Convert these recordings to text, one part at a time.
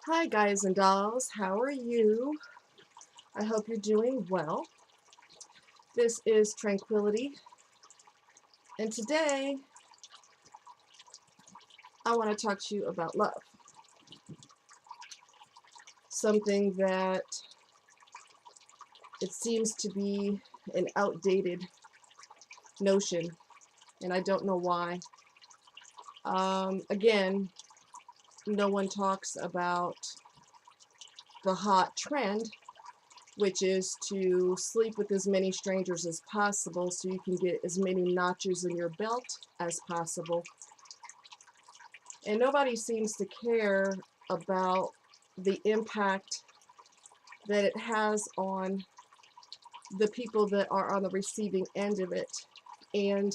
Hi guys and dolls, how are you? I hope you're doing well. This is Tranquility, and today I want to talk to you about love. Something that it seems to be an outdated notion, and I don't know why. Again, no one talks about the hot trend, which is to sleep with as many strangers as possible so you can get as many notches in your belt as possible. And nobody seems to care about the impact that it has on the people that are on the receiving end of it and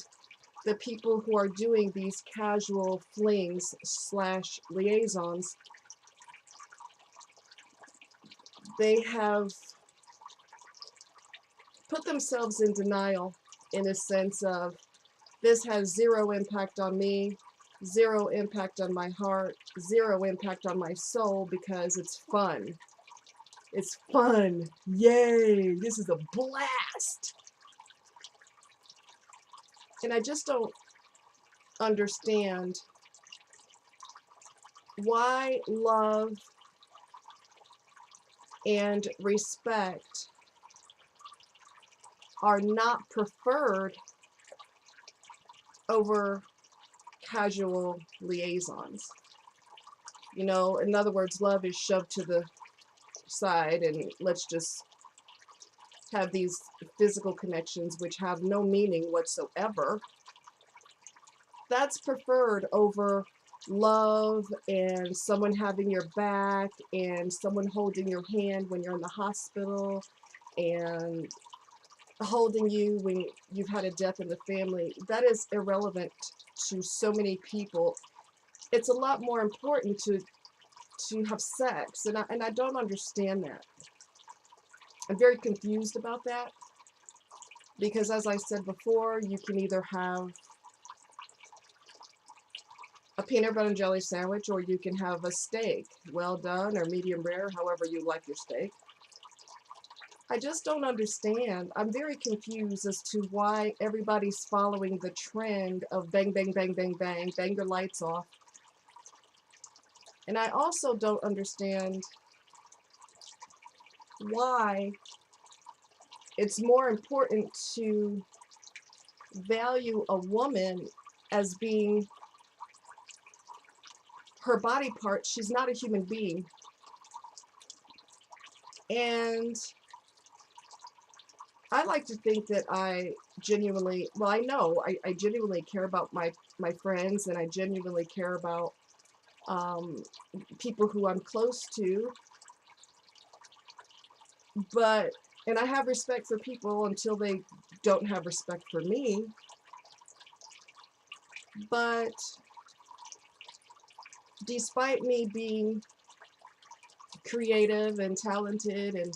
the people who are doing these casual flings slash liaisons. They have put themselves in denial in a sense of this has zero impact on me, zero impact on my heart, zero impact on my soul because it's fun. It's fun. Yay. This is a blast. And I just don't understand why love and respect are not preferred over casual liaisons. You know, in other words, love is shoved to the side and let's just have these physical connections which have no meaning whatsoever. That's preferred over love and someone having your back and someone holding your hand when you're in the hospital and holding you when you've had a death in the family. That is irrelevant to so many people. It's a lot more important to have sex, and I don't understand that. I'm very confused about that because, as I said before, you can either have a peanut butter and jelly sandwich or you can have a steak, well done or medium rare, however you like your steak. I just don't understand. I'm very confused as to why everybody's following the trend of bang, bang, bang, bang, bang, bang your lights off. And I also don't understand why it's more important to value a woman as being her body part. She's not a human being. And I like to think that I genuinely, well, I know I genuinely care about my friends, and I genuinely care about um, people who I'm close to, but, and I have respect for people until they don't have respect for me, but despite me being creative and talented and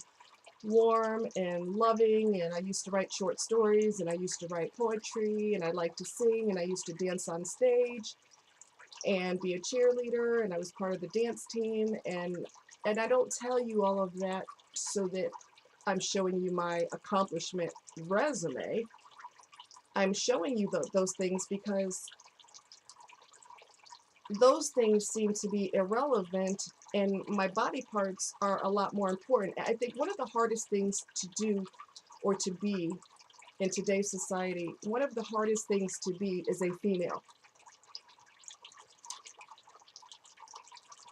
warm and loving, and I used to write short stories and I used to write poetry and I like to sing and I used to dance on stage and be a cheerleader and I was part of the dance team, and I don't tell you all of that so that I'm showing you my accomplishment resume. I'm showing you those things because those things seem to be irrelevant and my body parts are a lot more important. I think one of the hardest things to do or to be in today's society, one of the hardest things to be is a female.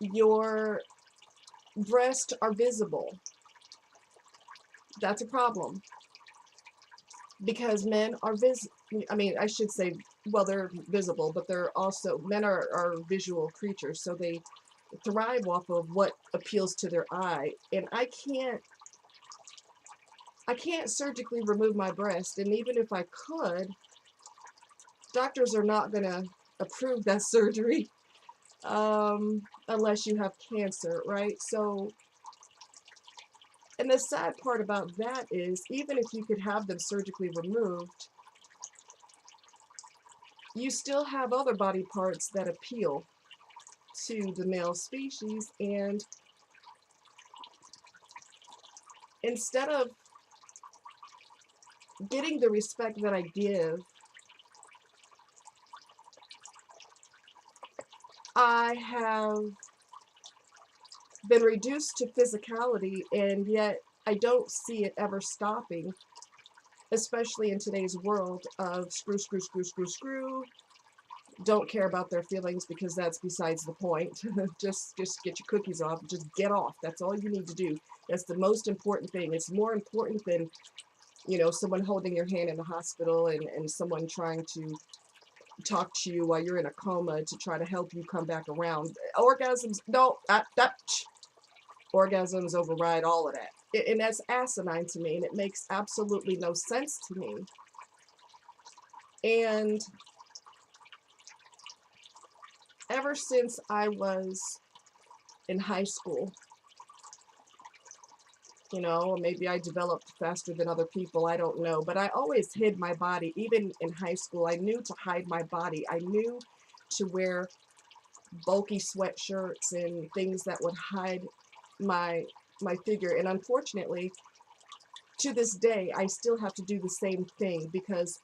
Your breasts are visible. That's a problem because men are I mean, I should say, well, they're visible, but they're also, men are visual creatures, so they thrive off of what appeals to their eye. And I can't surgically remove my breast, and even if I could, doctors are not going to approve that surgery unless you have cancer, right? So, and the sad part about that is, even if you could have them surgically removed, you still have other body parts that appeal to the male species, and instead of getting the respect that I give, I have been reduced to physicality, and yet I don't see it ever stopping, especially in today's world of screw, screw, screw, screw, screw. Don't care about their feelings because that's besides the point. just get your cookies off. Just get off. That's all you need to do. That's the most important thing. It's more important than, you know, someone holding your hand in the hospital and someone trying to talk to you while you're in a coma to try to help you come back around. Orgasms, no, orgasms override all of that. And that's asinine to me, and it makes absolutely no sense to me. And ever since I was in high school, you know, maybe I developed faster than other people, I don't know, but I always hid my body. Even in high school, I knew to hide my body. I knew to wear bulky sweatshirts and things that would hide my figure. And unfortunately, to this day, I still have to do the same thing because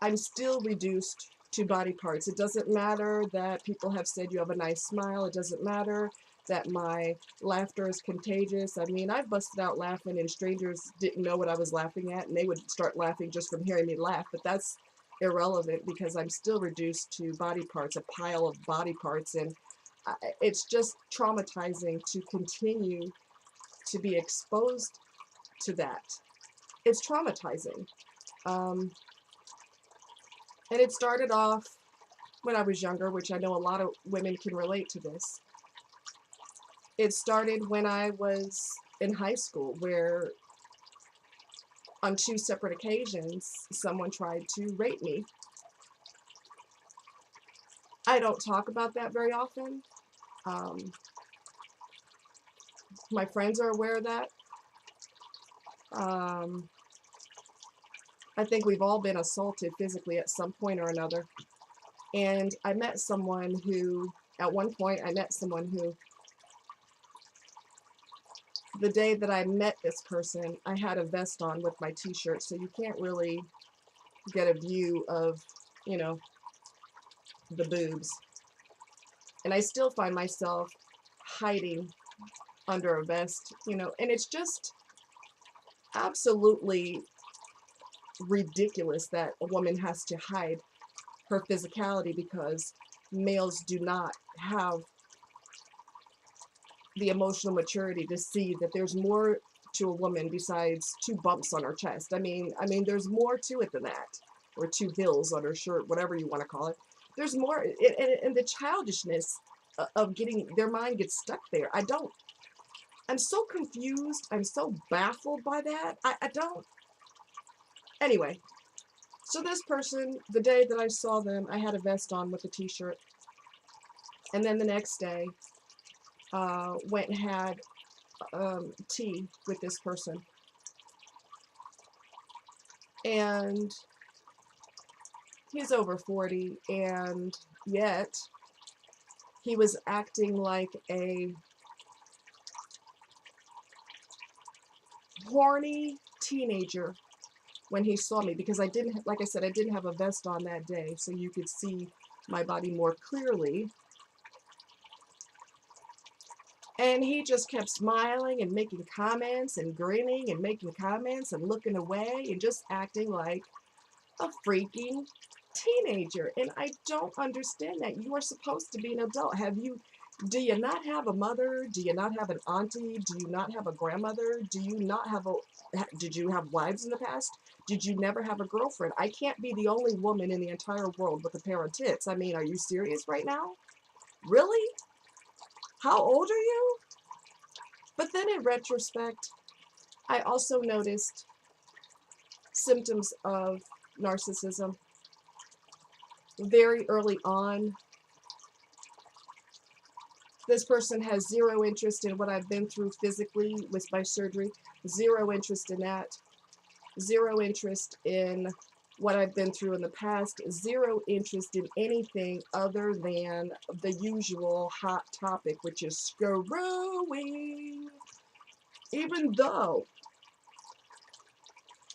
I'm still reduced to body parts. It doesn't matter that people have said you have a nice smile. It doesn't matter that my laughter is contagious. I mean, I've busted out laughing and strangers didn't know what I was laughing at, and they would start laughing just from hearing me laugh. But that's irrelevant because I'm still reduced to body parts, a pile of body parts. And it's just traumatizing to continue to be exposed to that. It's traumatizing. Um, and it started off when I was younger, which I know a lot of women can relate to this. It started when I was in high school, where on 2 separate occasions, someone tried to rape me. I don't talk about that very often. Um, my friends are aware of that. I think we've all been assaulted physically at some point or another. And I met someone who, at one point, the day that I met this person, I had a vest on with my t-shirt, so you can't really get a view of, you know, the boobs. And I still find myself hiding under a vest, you know, and it's just absolutely ridiculous that a woman has to hide her physicality because males do not have the emotional maturity to see that there's more to a woman besides 2 bumps on her chest. I mean, there's more to it than that, or 2 hills on her shirt, whatever you want to call it. There's more, and the childishness of getting their mind gets stuck there. I'm so confused. I'm so baffled by that. I don't. Anyway, so this person, the day that I saw them, I had a vest on with a t-shirt, and then the next day, went and had tea with this person, and he's over 40, and yet he was acting like a horny teenager when he saw me, because I didn't, like I said, I didn't have a vest on that day, so you could see my body more clearly. And he just kept smiling and making comments and grinning and making comments and looking away and just acting like a freaking teenager. And I don't understand that. You are supposed to be an adult. Do you not have a mother? Do you not have an auntie? Do you not have a grandmother? Did you have wives in the past? Did you never have a girlfriend? I can't be the only woman in the entire world with a pair of tits. I mean, are you serious right now? Really? How old are you? But then in retrospect, I also noticed symptoms of narcissism very early on. This person has zero interest in what I've been through physically with my surgery, zero interest in that, zero interest in what I've been through in the past, zero interest in anything other than the usual hot topic, which is screwing. even though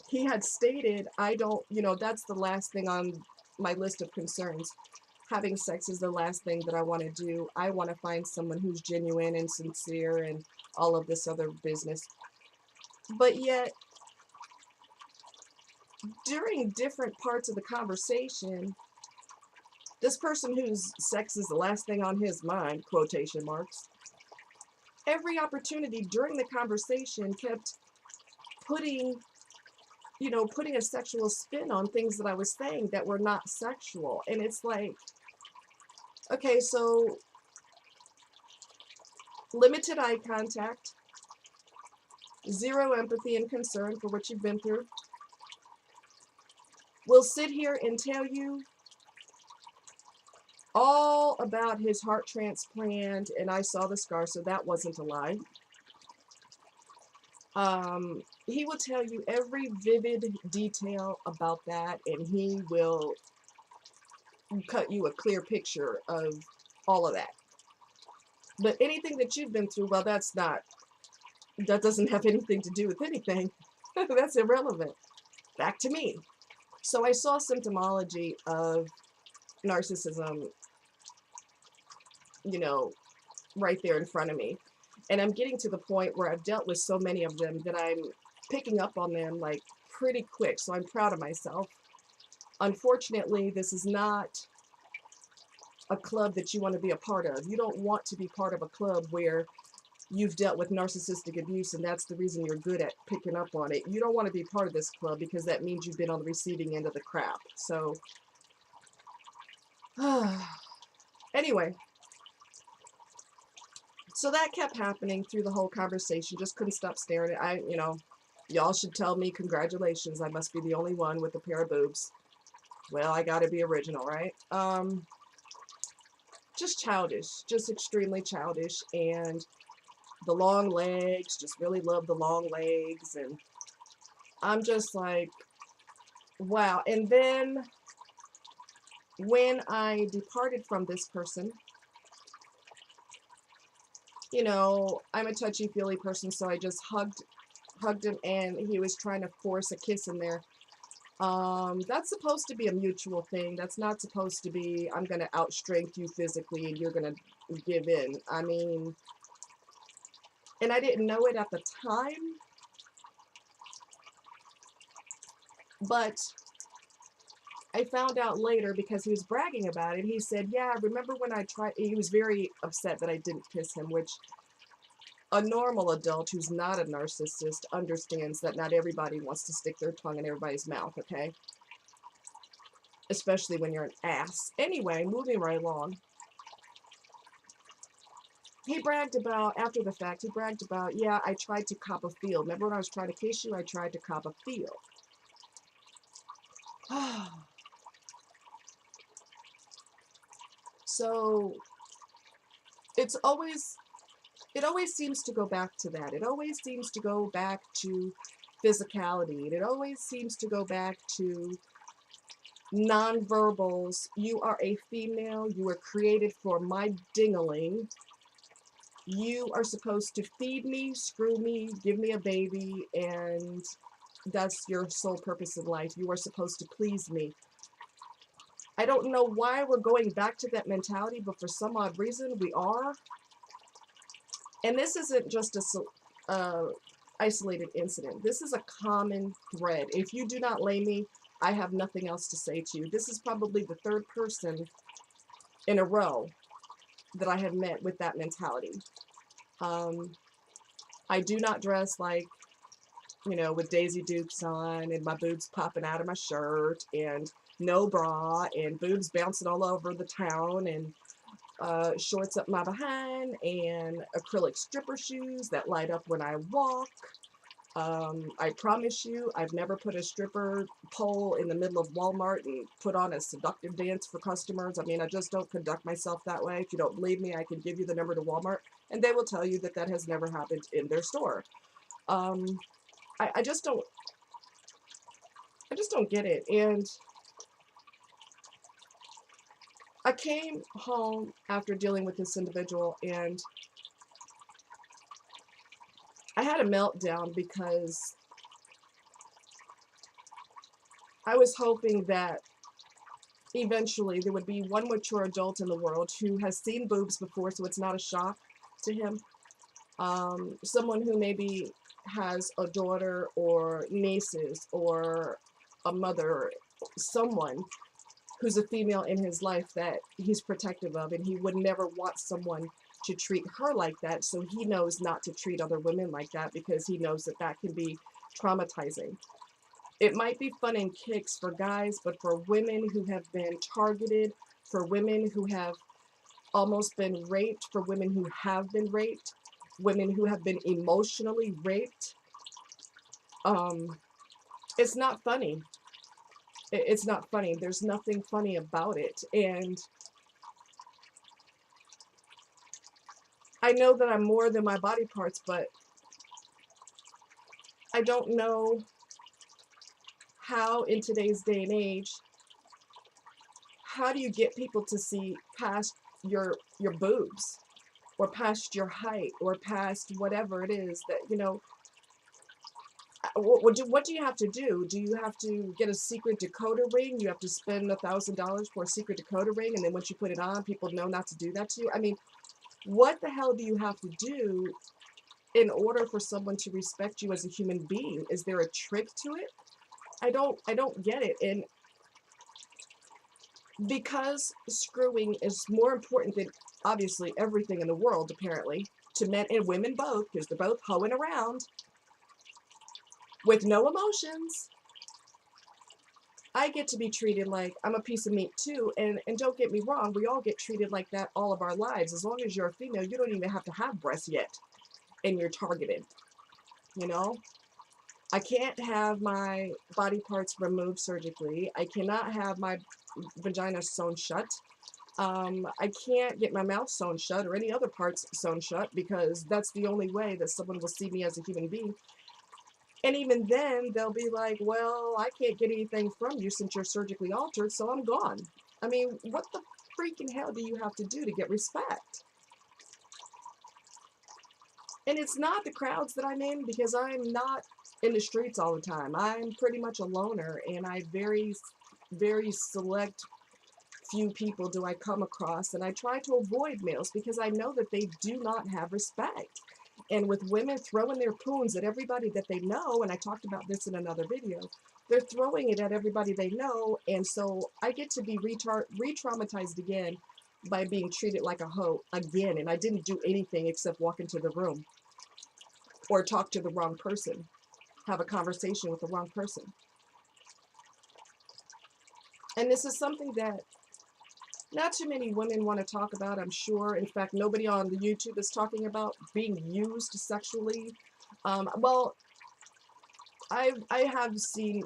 he had stated, I don't, that's the last thing on my list of concerns. Having sex is the last thing that I want to do. I want to find someone who's genuine and sincere and all of this other business. But yet, during different parts of the conversation, this person whose sex is the last thing on his mind, quotation marks, every opportunity during the conversation kept putting, putting a sexual spin on things that I was saying that were not sexual. And it's like, okay, so limited eye contact, zero empathy and concern for what you've been through. We'll sit here and tell you all about his heart transplant, and I saw the scar, so that wasn't a lie. He will tell you every vivid detail about that, and he will cut you a clear picture of all of that. But anything that you've been through, well, that doesn't have anything to do with anything. That's irrelevant. Back to me. So I saw symptomology of narcissism, right there in front of me. And I'm getting to the point where I've dealt with so many of them that I'm picking up on them like pretty quick. So I'm proud of myself. Unfortunately, this is not a club that you want to be a part of. You don't want to be part of a club where you've dealt with narcissistic abuse and that's the reason you're good at picking up on it. You don't want to be part of this club because that means you've been on the receiving end of the crap. So, anyway, so that kept happening through the whole conversation. Just couldn't stop staring at it. Y'all should tell me congratulations. I must be the only one with a pair of boobs. Well, I gotta be original, right? Just childish, just extremely childish. And the long legs, just really love the long legs. And I'm just like, wow. And then when I departed from this person, I'm a touchy-feely person, so I just hugged him, and he was trying to force a kiss in there. That's supposed to be a mutual thing. That's not supposed to be, I'm going to outstrength you physically and you're going to give in. I mean, and I didn't know it at the time, but I found out later because he was bragging about it. He said, yeah, remember when I tried, he was very upset that I didn't kiss him, which a normal adult who's not a narcissist understands that not everybody wants to stick their tongue in everybody's mouth, okay? Especially when you're an ass. Anyway, moving right along. He bragged about, after the fact, yeah, I tried to cop a feel. Remember when I was trying to kiss you? I tried to cop a feel. So, it always seems to go back to that. It always seems to go back to physicality. It always seems to go back to nonverbals. You are a female. You were created for my dingling. You are supposed to feed me, screw me, give me a baby, and that's your sole purpose in life. You are supposed to please me. I don't know why we're going back to that mentality, but for some odd reason we are. And this isn't just a isolated incident. This is a common thread. If you do not lay me, I have nothing else to say to you. This is probably the third person in a row that I have met with that mentality. I do not dress like, with Daisy Dukes on and my boobs popping out of my shirt and no bra and boobs bouncing all over the town and shorts up my behind and acrylic stripper shoes that light up when I walk. I promise you, I've never put a stripper pole in the middle of Walmart and put on a seductive dance for customers. I mean, I just don't conduct myself that way. If you don't believe me, I can give you the number to Walmart, and they will tell you that that has never happened in their store. I just don't get it. And I came home after dealing with this individual, and I had a meltdown because I was hoping that eventually there would be one mature adult in the world who has seen boobs before, so it's not a shock to him. Someone who maybe has a daughter or nieces or a mother, someone who's a female in his life that he's protective of, and he would never want someone to treat her like that, so he knows not to treat other women like that because he knows that that can be traumatizing. It might be fun and kicks for guys, but for women who have been targeted, for women who have almost been raped, for women who have been raped, women who have been emotionally raped, um, it's not funny. It's not funny. There's nothing funny about it. And I know that I'm more than my body parts, but I don't know how in today's day and age, how do you get people to see past your boobs or past your height or past whatever it is that, you know, what do you have to do? Do you have to get a secret decoder ring? You have to spend $1,000 for a secret decoder ring, and then once you put it on, people know not to do that to you? I mean, what the hell do you have to do in order for someone to respect you as a human being? Is there a trick to it? I don't get it. And because screwing is more important than obviously everything in the world, apparently, to men and women both, because they're both hoeing around with no emotions, I get to be treated like I'm a piece of meat too. And don't get me wrong, we all get treated like that all of our lives. As long as you're a female, you don't even have to have breasts yet, and you're targeted, you know? I can't have my body parts removed surgically. I cannot have my vagina sewn shut. I can't get my mouth sewn shut or any other parts sewn shut because that's the only way that someone will see me as a human being. And even then, they'll be like, well, I can't get anything from you since you're surgically altered, so I'm gone. I mean, what the freaking hell do you have to do to get respect? And it's not the crowds that I'm in because I'm not in the streets all the time. I'm pretty much a loner, and I very select few people do I come across, and I try to avoid males because I know that they do not have respect. And with women throwing their poons at everybody that they know, and I talked about this in another video, they're throwing it at everybody they know, and so I get to be re-traumatized again by being treated like a hoe again, and I didn't do anything except walk into the room or talk to the wrong person, have a conversation with the wrong person. And this is something that not too many women want to talk about, I'm sure. In fact, nobody on the YouTube is talking about being used sexually. Well, I have seen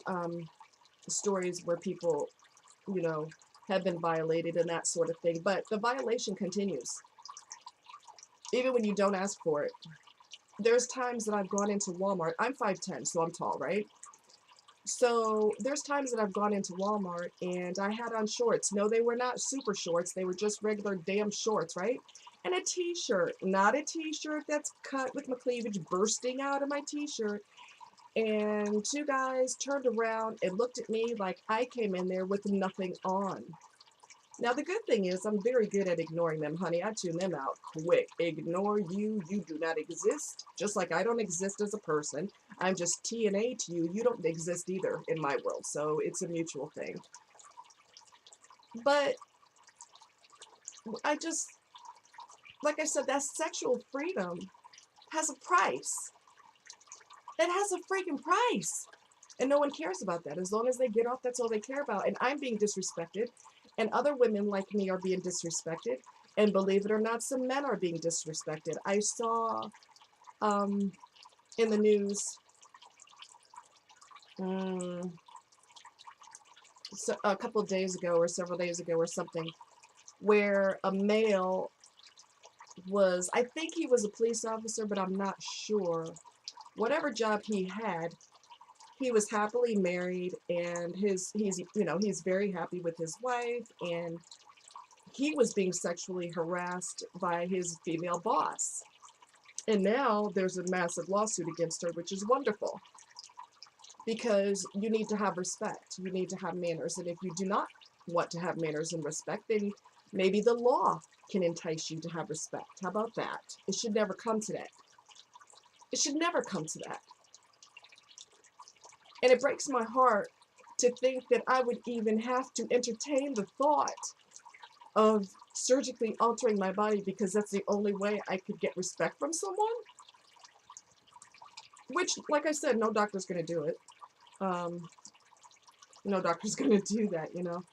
stories where people, you know, have been violated and that sort of thing, but the violation continues, even when you don't ask for it. There's times that I've gone into Walmart. I'm 5'10", so I'm tall, right? So there's times that I've gone into Walmart and I had on shorts. No, they were not super shorts. They were just regular damn shorts, right? And a t-shirt, not a t-shirt that's cut with my cleavage bursting out of my t-shirt. And two guys turned around and looked at me like I came in there with nothing on. Now, the good thing is I'm very good at ignoring them, honey. I tune them out quick. Ignore you. You do not exist. Just like I don't exist as a person. I'm just TNA to you. You don't exist either in my world. So it's a mutual thing. But I just, like I said, that sexual freedom has a price. It has a freaking price. And no one cares about that. As long as they get off, that's all they care about. And I'm being disrespected. And other women like me are being disrespected. And believe it or not, some men are being disrespected. I saw in the news so a couple of days ago or several days ago or something, where a male was, I think he was a police officer, but I'm not sure. Whatever job he had, he was happily married, and he's very happy with his wife, and he was being sexually harassed by his female boss. And now there's a massive lawsuit against her, which is wonderful, because you need to have respect. You need to have manners. And if you do not want to have manners and respect, then maybe the law can entice you to have respect. How about that? It should never come to that. It should never come to that. And it breaks my heart to think that I would even have to entertain the thought of surgically altering my body because that's the only way I could get respect from someone. Which, like I said, no doctor's going to do it. No doctor's going to do that, you know.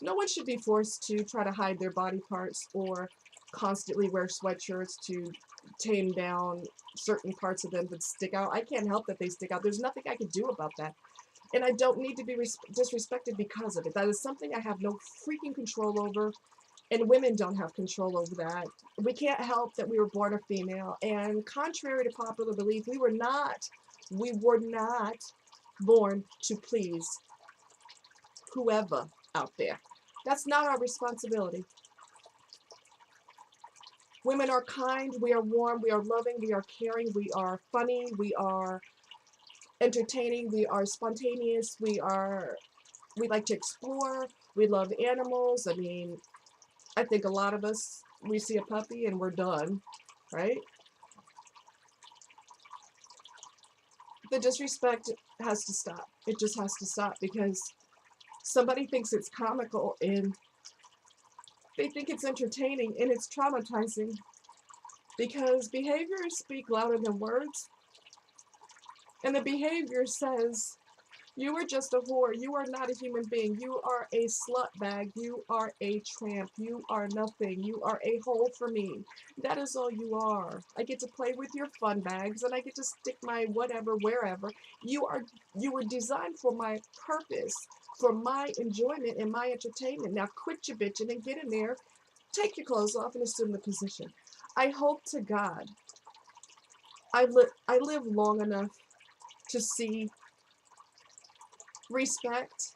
No one should be forced to try to hide their body parts or constantly wear sweatshirts to tame down certain parts of them that stick out. I can't help that they stick out. There's nothing I can do about that. And I don't need to be disrespected because of it. That is something I have no freaking control over. And women don't have control over that. We can't help that we were born a female. And contrary to popular belief, we were not born to please whoever out there. That's not our responsibility. Women are kind, we are warm, we are loving, we are caring, we are funny, we are entertaining, we are spontaneous, we like to explore, we love animals. I mean, I think a lot of us, we see a puppy and we're done, right? The disrespect has to stop. It just has to stop because somebody thinks it's comical and they think it's entertaining, and it's traumatizing because behaviors speak louder than words. And the behavior says, you are just a whore. You are not a human being. You are a slut bag. You are a tramp. You are nothing. You are a hole for me. That is all you are. I get to play with your fun bags and I get to stick my whatever wherever. You were designed for my purpose, for my enjoyment and my entertainment. Now quit your bitching and get in there. Take your clothes off and assume the position. I hope to God I live long enough to see respect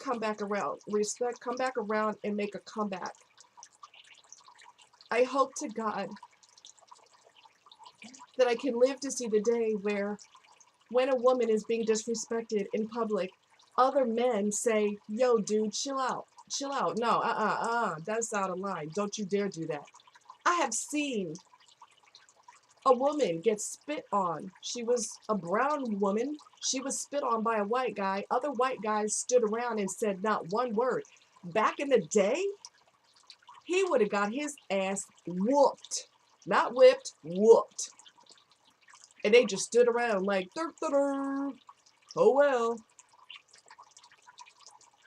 come back around. Respect come back around and make a comeback. I hope to God that I can live to see the day where when a woman is being disrespected in public, other men say, yo, dude, chill out. Chill out. No, that's out of line. Don't you dare do that. I have seen a woman gets spit on. She was a brown woman. She was spit on by a white guy. Other white guys stood around and said not one word. Back in the day, he would have got his ass whooped. Not whipped, whooped. And they just stood around like, oh well.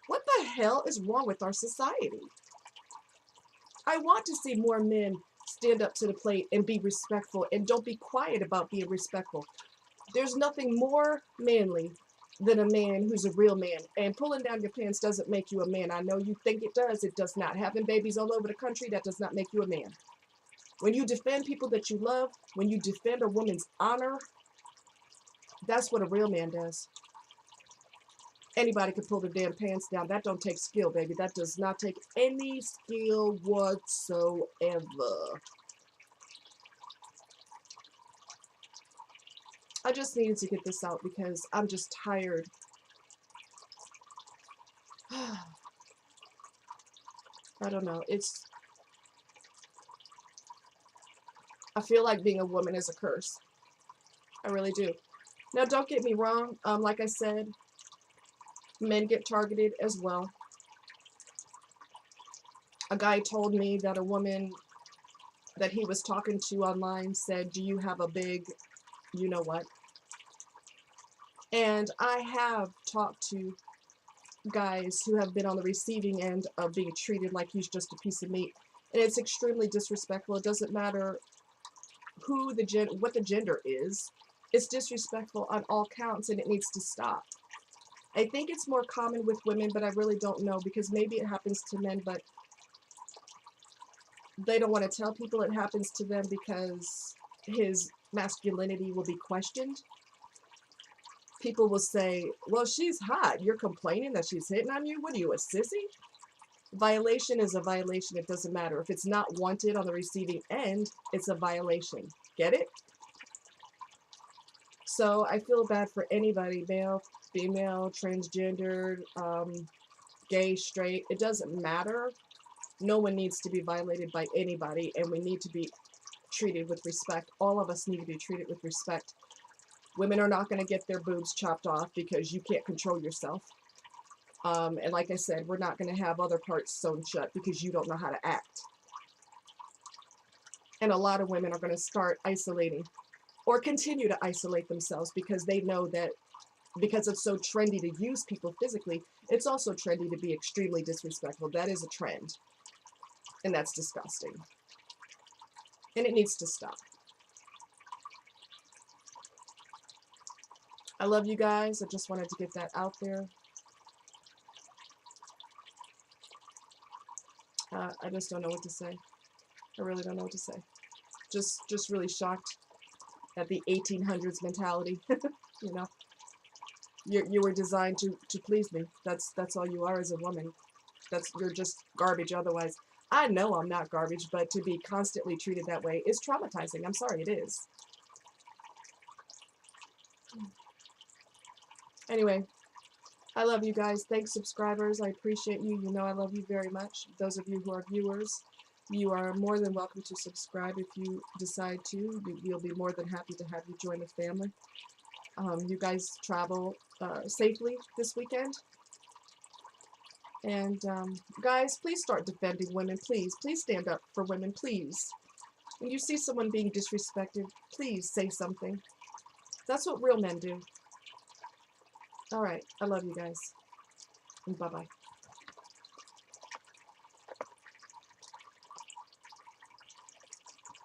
What the hell is wrong with our society? I want to see more men stand up to the plate and be respectful, and don't be quiet about being respectful. There's nothing more manly than a man who's a real man. And pulling down your pants doesn't make you a man. I know you think it does. It does not. Having babies all over the country, that does not make you a man. When you defend people that you love, when you defend a woman's honor, that's what a real man does. Anybody can pull their damn pants down. That don't take skill, baby. That does not take any skill whatsoever. I just needed to get this out because I'm just tired. I don't know. I feel like being a woman is a curse. I really do. Now, don't get me wrong. Like I said, men get targeted as well. A guy told me that a woman that he was talking to online said, do you have a big you know what? And I have talked to guys who have been on the receiving end of being treated like he's just a piece of meat. And it's extremely disrespectful. It doesn't matter what the gender is. It's disrespectful on all counts, and it needs to stop. I think it's more common with women, but I really don't know, because maybe it happens to men, but they don't want to tell people it happens to them because his masculinity will be questioned. People will say, well, she's hot. You're complaining that she's hitting on you? What are you, a sissy? Violation is a violation. It doesn't matter. If it's not wanted on the receiving end, it's a violation. Get it? So I feel bad for anybody, male, female, transgendered, gay, straight. It doesn't matter. No one needs to be violated by anybody, and we need to be treated with respect. All of us need to be treated with respect. Women are not going to get their boobs chopped off because you can't control yourself. And like I said, we're not going to have other parts sewn shut because you don't know how to act. And a lot of women are going to start isolating or continue to isolate themselves because they know that because it's so trendy to use people physically, it's also trendy to be extremely disrespectful. That is a trend. And that's disgusting. And it needs to stop. I love you guys. I just wanted to get that out there. I just don't know what to say. I really don't know what to say. Just really shocked at the 1800s mentality. You know, you were designed to please me. That's all you are as a woman. You're just garbage otherwise. I know I'm not garbage, but to be constantly treated that way is traumatizing. I'm sorry, it is. Anyway, I love you guys. Thanks, subscribers. I appreciate you. You know I love you very much. Those of you who are viewers, you are more than welcome to subscribe if you decide to. We'll be more than happy to have you join the family. You guys travel safely this weekend. And guys, please start defending women. Please stand up for women, please. When you see someone being disrespected, please say something. That's what real men do. All right, I love you guys. And bye-bye.